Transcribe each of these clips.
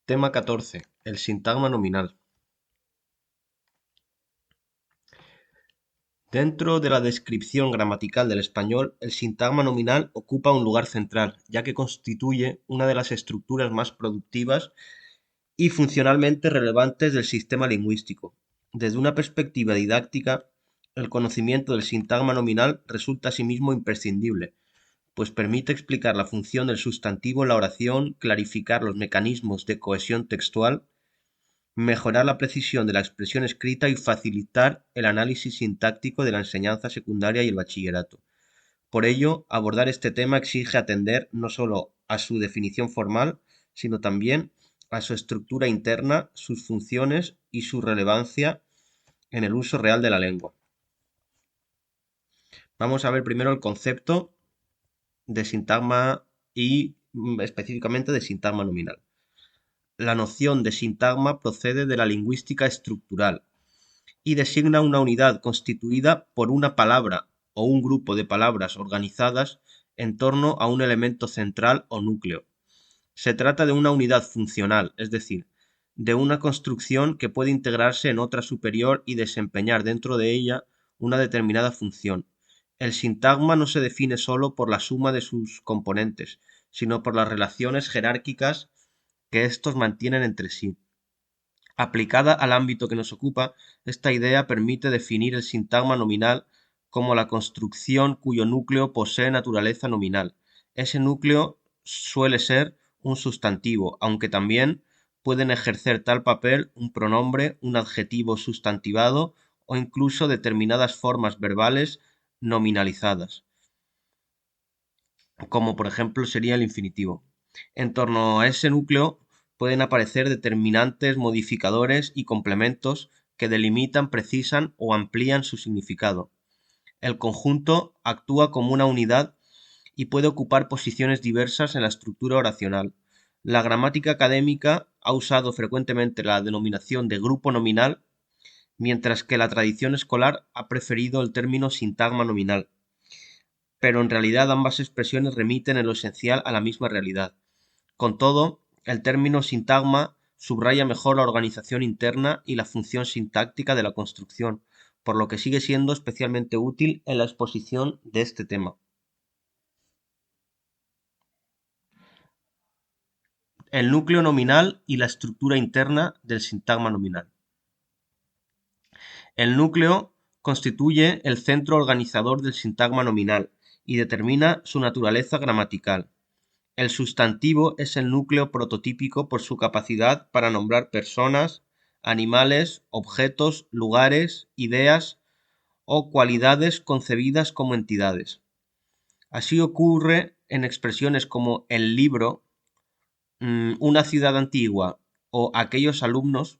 Tema 14. El sintagma nominal. Dentro de la descripción gramatical del español, el sintagma nominal ocupa un lugar central, ya que constituye una de las estructuras más productivas y funcionalmente relevantes del sistema lingüístico. Desde una perspectiva didáctica, el conocimiento del sintagma nominal resulta asimismo imprescindible, pues permite explicar la función del sustantivo en la oración, clarificar los mecanismos de cohesión textual, mejorar la precisión de la expresión escrita y facilitar el análisis sintáctico de la enseñanza secundaria y el bachillerato. Por ello, abordar este tema exige atender no solo a su definición formal, sino también a su estructura interna, sus funciones y su relevancia en el uso real de la lengua. Vamos a ver primero el concepto de sintagma y específicamente de sintagma nominal. La noción de sintagma procede de la lingüística estructural y designa una unidad constituida por una palabra o un grupo de palabras organizadas en torno a un elemento central o núcleo. Se trata de una unidad funcional, es decir, de una construcción que puede integrarse en otra superior y desempeñar dentro de ella una determinada función. El sintagma no se define solo por la suma de sus componentes, sino por las relaciones jerárquicas que éstos mantienen entre sí. Aplicada al ámbito que nos ocupa, esta idea permite definir el sintagma nominal como la construcción cuyo núcleo posee naturaleza nominal. Ese núcleo suele ser un sustantivo, aunque también pueden ejercer tal papel un pronombre, un adjetivo sustantivado o incluso determinadas formas verbales nominalizadas, como por ejemplo sería el infinitivo. En torno a ese núcleo pueden aparecer determinantes, modificadores y complementos que delimitan, precisan o amplían su significado. El conjunto actúa como una unidad y puede ocupar posiciones diversas en la estructura oracional. La gramática académica ha usado frecuentemente la denominación de grupo nominal, mientras que la tradición escolar ha preferido el término sintagma nominal, pero en realidad ambas expresiones remiten en lo esencial a la misma realidad. Con todo, el término sintagma subraya mejor la organización interna y la función sintáctica de la construcción, por lo que sigue siendo especialmente útil en la exposición de este tema. El núcleo nominal y la estructura interna del sintagma nominal. El núcleo constituye el centro organizador del sintagma nominal y determina su naturaleza gramatical. El sustantivo es el núcleo prototípico por su capacidad para nombrar personas, animales, objetos, lugares, ideas o cualidades concebidas como entidades. Así ocurre en expresiones como el libro, una ciudad antigua o aquellos alumnos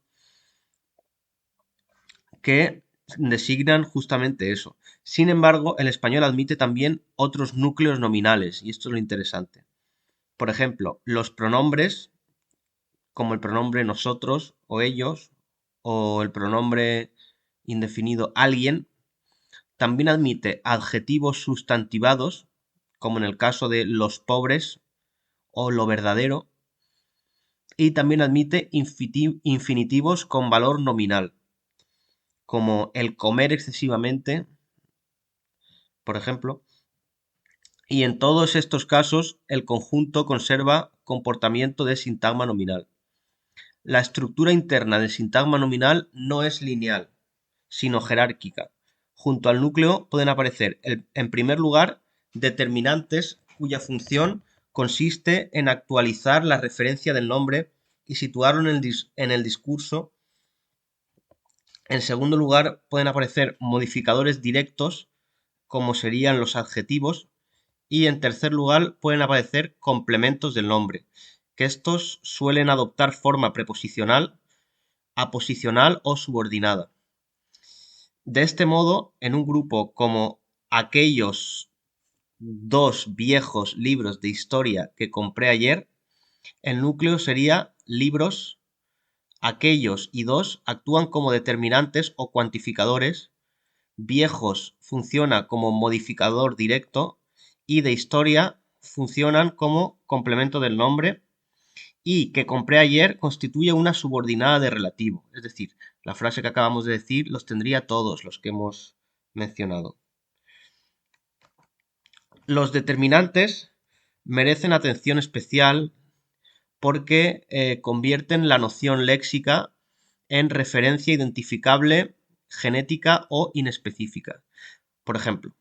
que designan justamente eso. Sin embargo, el español admite también otros núcleos nominales, y esto es lo interesante. Por ejemplo, los pronombres, como el pronombre nosotros o ellos, o el pronombre indefinido alguien, también admite adjetivos sustantivados, como en el caso de los pobres o lo verdadero, y también admite infinitivos con valor nominal, como el comer excesivamente, por ejemplo, y en todos estos casos el conjunto conserva comportamiento de sintagma nominal. La estructura interna del sintagma nominal no es lineal, sino jerárquica. Junto al núcleo pueden aparecer, en primer lugar, determinantes cuya función consiste en actualizar la referencia del nombre y situarlo en el discurso. En segundo lugar, pueden aparecer modificadores directos, como serían los adjetivos, y en tercer lugar pueden aparecer complementos del nombre, que estos suelen adoptar forma preposicional, aposicional o subordinada. De este modo, en un grupo como aquellos 2 viejos libros de historia que compré ayer, el núcleo sería libros. Aquellos y 2 actúan como determinantes o cuantificadores, viejos funciona como modificador directo y de historia funcionan como complemento del nombre, y que compré ayer constituye una subordinada de relativo. Es decir, la frase que acabamos de decir los tendría todos los que hemos mencionado. Los determinantes merecen atención especial porque convierten la noción léxica en referencia identificable, genética o inespecífica. Por ejemplo,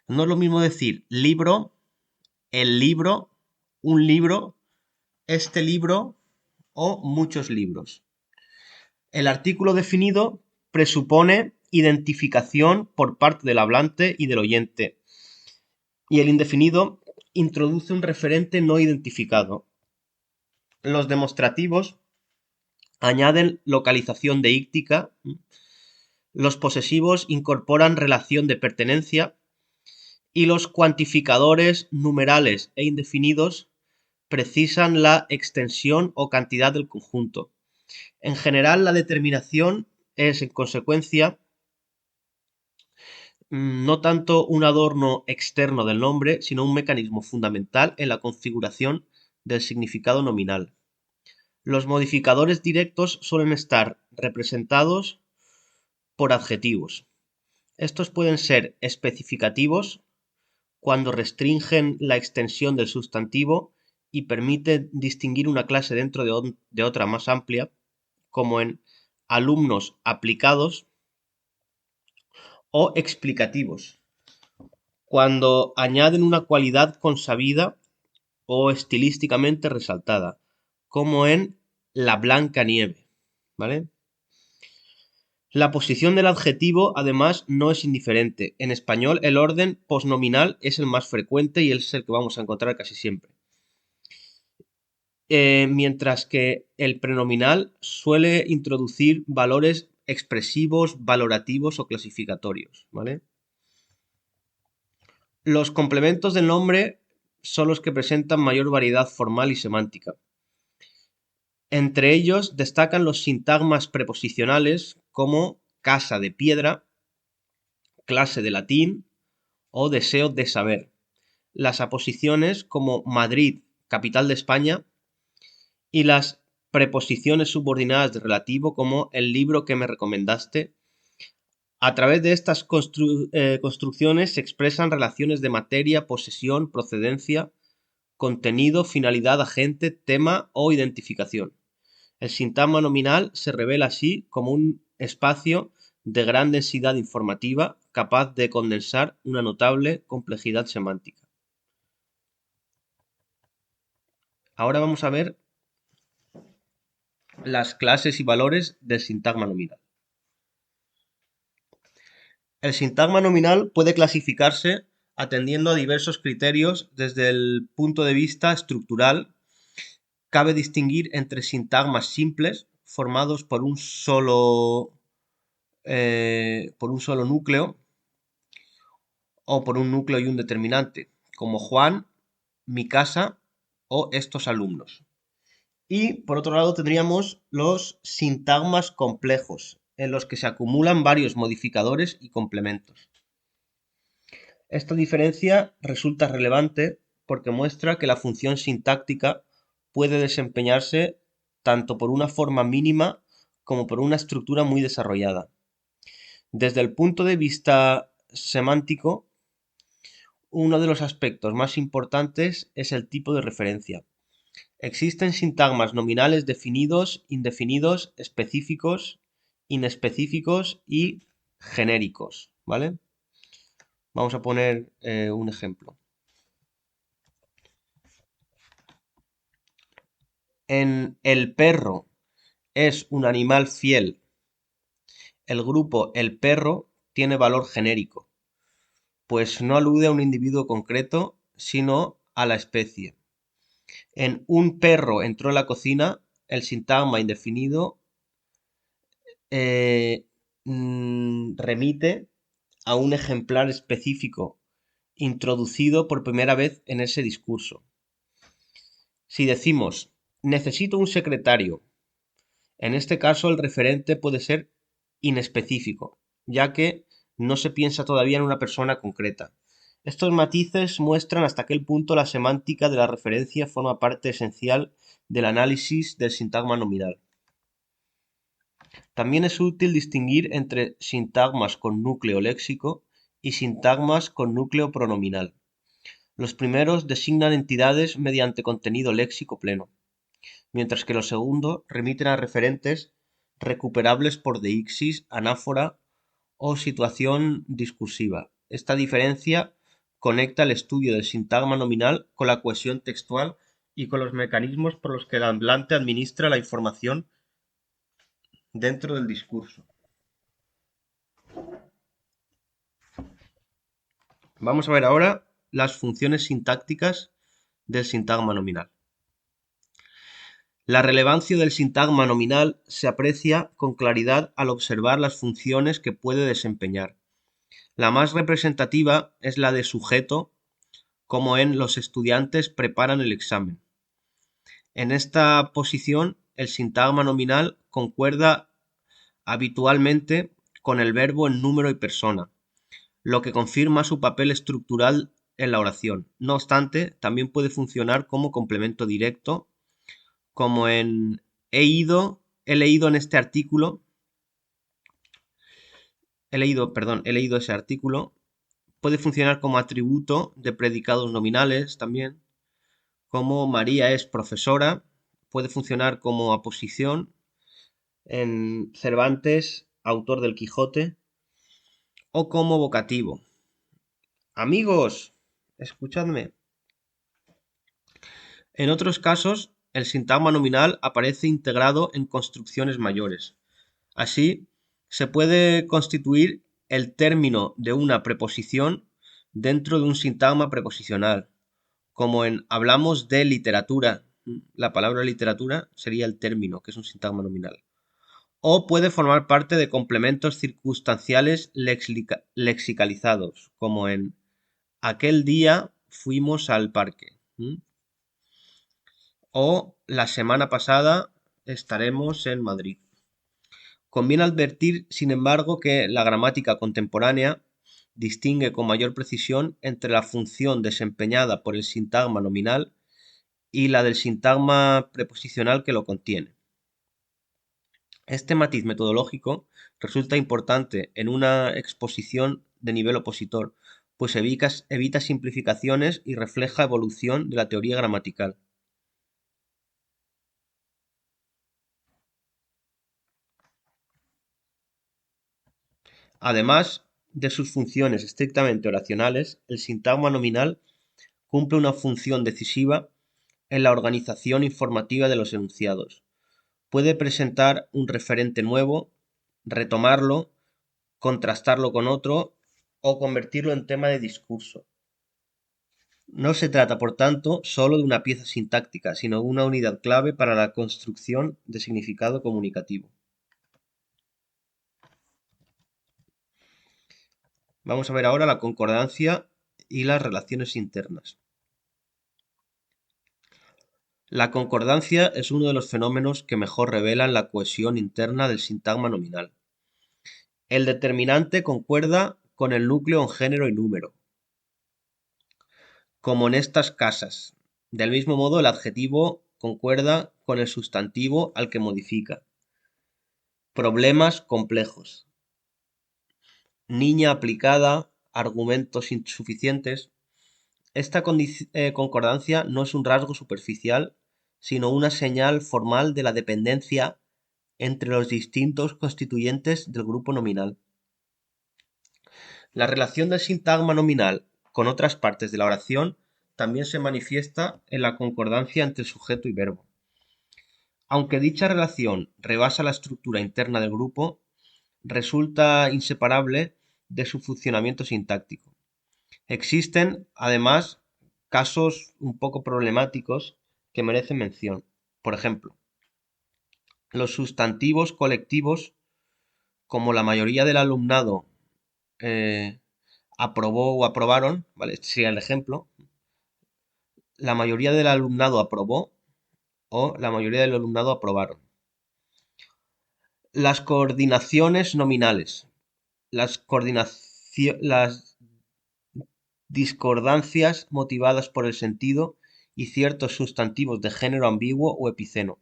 no es lo mismo decir libro, el libro, un libro, este libro o muchos libros. El artículo definido presupone identificación por parte del hablante y del oyente, y el indefinido introduce un referente no identificado. Los demostrativos añaden localización deíctica, los posesivos incorporan relación de pertenencia y los cuantificadores numerales e indefinidos precisan la extensión o cantidad del conjunto. En general, la determinación es, en consecuencia, no tanto un adorno externo del nombre, sino un mecanismo fundamental en la configuración del significado nominal. Los modificadores directos suelen estar representados por adjetivos. Estos pueden ser especificativos cuando restringen la extensión del sustantivo y permiten distinguir una clase dentro de otra más amplia, como en alumnos aplicados, o explicativos, cuando añaden una cualidad consabida o estilísticamente resaltada, como en la blanca nieve, ¿vale? La posición del adjetivo, además, no es indiferente. En español, el orden posnominal es el más frecuente y es el que vamos a encontrar casi siempre. Mientras que el prenominal suele introducir valores expresivos, valorativos o clasificatorios, ¿vale? Los complementos del nombre son los que presentan mayor variedad formal y semántica. Entre ellos destacan los sintagmas preposicionales como casa de piedra, clase de latín o deseo de saber. Las aposiciones como Madrid, capital de España, y las preposiciones subordinadas de relativo como el libro que me recomendaste. A través de estas construcciones se expresan relaciones de materia, posesión, procedencia, contenido, finalidad, agente, tema o identificación. El sintagma nominal se revela así como un espacio de gran densidad informativa capaz de condensar una notable complejidad semántica. Ahora vamos a ver las clases y valores del sintagma nominal. El sintagma nominal puede clasificarse atendiendo a diversos criterios desde el punto de vista estructural. Cabe distinguir entre sintagmas simples, formados por un solo núcleo, o por un núcleo y un determinante, como Juan, mi casa o estos alumnos. Y por otro lado tendríamos los sintagmas complejos, en los que se acumulan varios modificadores y complementos. Esta diferencia resulta relevante porque muestra que la función sintáctica puede desempeñarse tanto por una forma mínima como por una estructura muy desarrollada. Desde el punto de vista semántico, uno de los aspectos más importantes es el tipo de referencia. Existen sintagmas nominales definidos, indefinidos, específicos, inespecíficos y genéricos, ¿vale? Vamos a poner un ejemplo. En el perro es un animal fiel. El grupo el perro tiene valor genérico, pues no alude a un individuo concreto, sino a la especie. En un perro entró en la cocina, el sintagma indefinido remite a un ejemplar específico introducido por primera vez en ese discurso. Si decimos necesito un secretario, en este caso el referente puede ser inespecífico, ya que no se piensa todavía en una persona concreta. Estos matices muestran hasta qué punto la semántica de la referencia forma parte esencial del análisis del sintagma nominal. También es útil distinguir entre sintagmas con núcleo léxico y sintagmas con núcleo pronominal. Los primeros designan entidades mediante contenido léxico pleno, mientras que los segundos remiten a referentes recuperables por deixis, anáfora o situación discursiva. Esta diferencia conecta el estudio del sintagma nominal con la cohesión textual y con los mecanismos por los que el hablante administra la información dentro del discurso. Vamos a ver ahora las funciones sintácticas del sintagma nominal. La relevancia del sintagma nominal se aprecia con claridad al observar las funciones que puede desempeñar. La más representativa es la de sujeto, como en los estudiantes preparan el examen. En esta posición, el sintagma nominal concuerda habitualmente con el verbo en número y persona, lo que confirma su papel estructural en la oración. No obstante, también puede funcionar como complemento directo, como en he leído ese artículo. Puede funcionar como atributo de predicados nominales también, como María es profesora. Puede funcionar como aposición en Cervantes, autor del Quijote, o como vocativo. Amigos, escuchadme. En otros casos, el sintagma nominal aparece integrado en construcciones mayores. Así, se puede constituir el término de una preposición dentro de un sintagma preposicional, como en hablamos de literatura. La palabra literatura sería el término, que es un sintagma nominal. O puede formar parte de complementos circunstanciales lexicalizados, como en aquel día fuimos al parque. O la semana pasada estaremos en Madrid. Conviene advertir, sin embargo, que la gramática contemporánea distingue con mayor precisión entre la función desempeñada por el sintagma nominal y la del sintagma preposicional que lo contiene. Este matiz metodológico resulta importante en una exposición de nivel opositor, pues evita simplificaciones y refleja evolución de la teoría gramatical. Además de sus funciones estrictamente oracionales, el sintagma nominal cumple una función decisiva en la organización informativa de los enunciados. Puede presentar un referente nuevo, retomarlo, contrastarlo con otro o convertirlo en tema de discurso. No se trata, por tanto, solo de una pieza sintáctica, sino de una unidad clave para la construcción de significado comunicativo. Vamos a ver ahora la concordancia y las relaciones internas. La concordancia es uno de los fenómenos que mejor revelan la cohesión interna del sintagma nominal. El determinante concuerda con el núcleo en género y número, como en estas casas. Del mismo modo, el adjetivo concuerda con el sustantivo al que modifica. Problemas complejos. Niña aplicada, argumentos insuficientes. Esta concordancia no es un rasgo superficial, sino una señal formal de la dependencia entre los distintos constituyentes del grupo nominal. La relación del sintagma nominal con otras partes de la oración también se manifiesta en la concordancia entre sujeto y verbo. Aunque dicha relación rebasa la estructura interna del grupo, resulta inseparable de su funcionamiento sintáctico. Existen, además, casos un poco problemáticos que merecen mención. Por ejemplo, los sustantivos colectivos, como la mayoría del alumnado aprobó o aprobaron, ¿vale? Este sería el ejemplo. La mayoría del alumnado aprobó o la mayoría del alumnado aprobaron. Las coordinaciones nominales. Las discordancias motivadas por el sentido y ciertos sustantivos de género ambiguo o epiceno.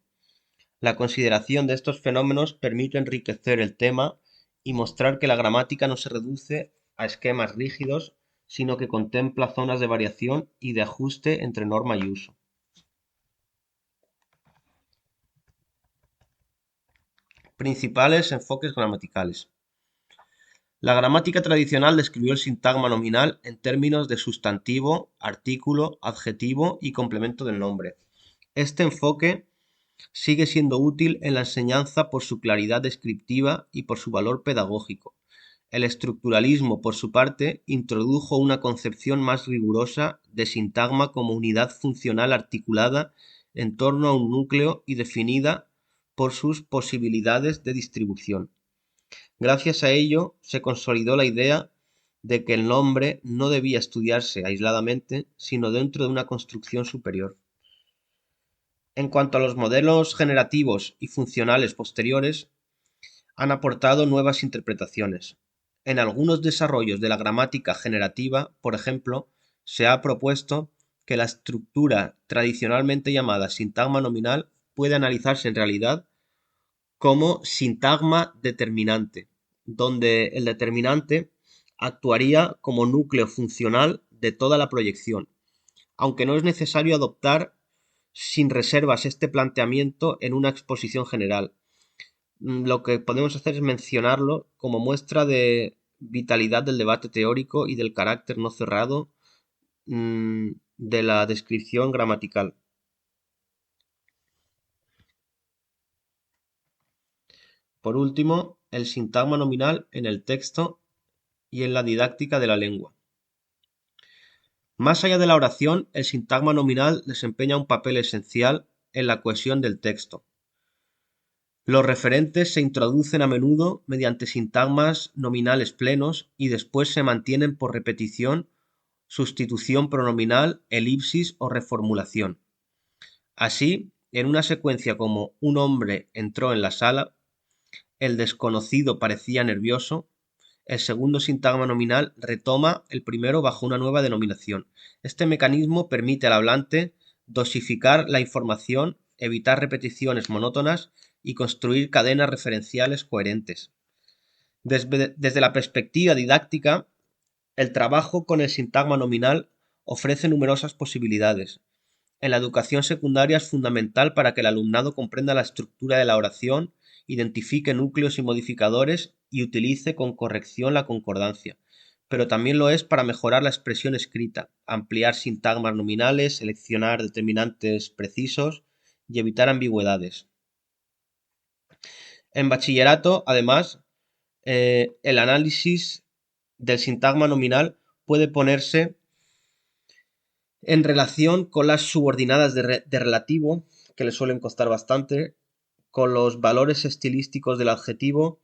La consideración de estos fenómenos permite enriquecer el tema y mostrar que la gramática no se reduce a esquemas rígidos, sino que contempla zonas de variación y de ajuste entre norma y uso. Principales enfoques gramaticales. La gramática tradicional describió el sintagma nominal en términos de sustantivo, artículo, adjetivo y complemento del nombre. Este enfoque sigue siendo útil en la enseñanza por su claridad descriptiva y por su valor pedagógico. El estructuralismo, por su parte, introdujo una concepción más rigurosa de sintagma como unidad funcional articulada en torno a un núcleo y definida por sus posibilidades de distribución. Gracias a ello, se consolidó la idea de que el nombre no debía estudiarse aisladamente, sino dentro de una construcción superior. En cuanto a los modelos generativos y funcionales posteriores, han aportado nuevas interpretaciones. En algunos desarrollos de la gramática generativa, por ejemplo, se ha propuesto que la estructura tradicionalmente llamada sintagma nominal puede analizarse en realidad como sintagma determinante, donde el determinante actuaría como núcleo funcional de toda la proyección, aunque no es necesario adoptar sin reservas este planteamiento en una exposición general. Lo que podemos hacer es mencionarlo como muestra de vitalidad del debate teórico y del carácter no cerrado de la descripción gramatical. Por último, el sintagma nominal en el texto y en la didáctica de la lengua. Más allá de la oración, el sintagma nominal desempeña un papel esencial en la cohesión del texto. Los referentes se introducen a menudo mediante sintagmas nominales plenos y después se mantienen por repetición, sustitución pronominal, elipsis o reformulación. Así, en una secuencia como "un hombre entró en la sala", el desconocido parecía nervioso, el segundo sintagma nominal retoma el primero bajo una nueva denominación. Este mecanismo permite al hablante dosificar la información, evitar repeticiones monótonas y construir cadenas referenciales coherentes. Desde la perspectiva didáctica, el trabajo con el sintagma nominal ofrece numerosas posibilidades. En la educación secundaria es fundamental para que el alumnado comprenda la estructura de la oración, identifique núcleos y modificadores y utilice con corrección la concordancia, pero también lo es para mejorar la expresión escrita, ampliar sintagmas nominales, seleccionar determinantes precisos y evitar ambigüedades. En bachillerato, además, el análisis del sintagma nominal puede ponerse en relación con las subordinadas de relativo, que le suelen costar bastante, con los valores estilísticos del adjetivo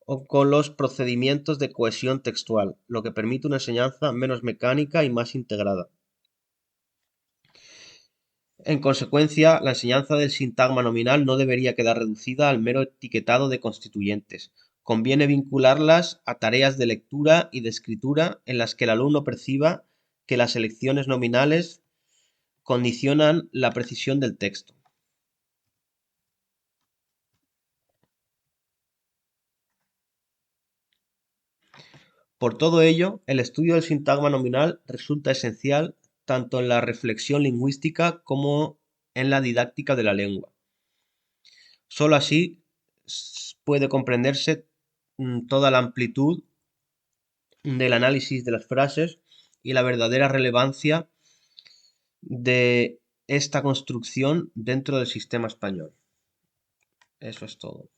o con los procedimientos de cohesión textual, lo que permite una enseñanza menos mecánica y más integrada. En consecuencia, la enseñanza del sintagma nominal no debería quedar reducida al mero etiquetado de constituyentes. Conviene vincularlas a tareas de lectura y de escritura en las que el alumno perciba que las elecciones nominales condicionan la precisión del texto. Por todo ello, el estudio del sintagma nominal resulta esencial tanto en la reflexión lingüística como en la didáctica de la lengua. Solo así puede comprenderse toda la amplitud del análisis de las frases y la verdadera relevancia de esta construcción dentro del sistema español. Eso es todo.